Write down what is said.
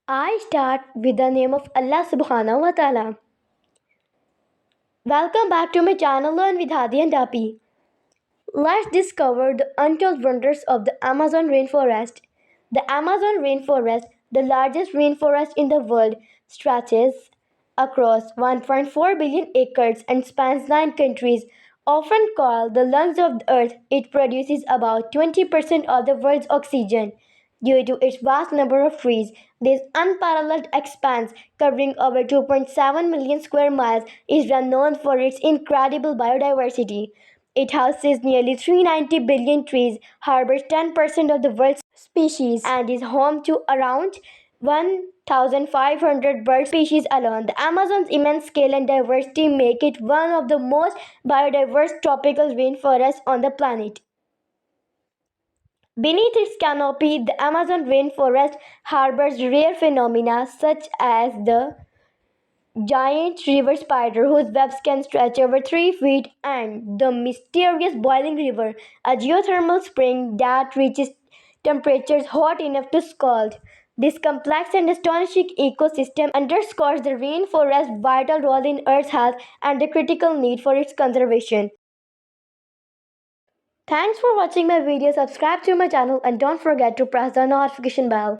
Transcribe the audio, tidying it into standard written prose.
I start with the name of Allah subhanahu wa ta'ala. Welcome back to my channel Learn with Hadi and Happy. Let's discover the untold wonders of the Amazon rainforest. The Amazon rainforest, the largest rainforest in the world, stretches across 1.4 billion acres and spans 9 countries. Often called the lungs of the earth, it produces about 20% of the world's oxygen. Due to its vast number of trees, this unparalleled expanse, covering over 2.7 million square miles, is renowned for its incredible biodiversity. It houses nearly 390 billion trees, harbors 10% of the world's species, and is home to around 1,500 bird species alone. The Amazon's immense scale and diversity make it one of the most biodiverse tropical rainforests on the planet. Beneath its canopy, the Amazon rainforest harbors rare phenomena such as the giant river spider whose webs can stretch over 3 feet, and the mysterious boiling river, a geothermal spring that reaches temperatures hot enough to scald. This complex and astonishing ecosystem underscores the rainforest's vital role in Earth's health and the critical need for its conservation. Thanks for watching my video. Subscribe to my channel and don't forget to press the notification bell.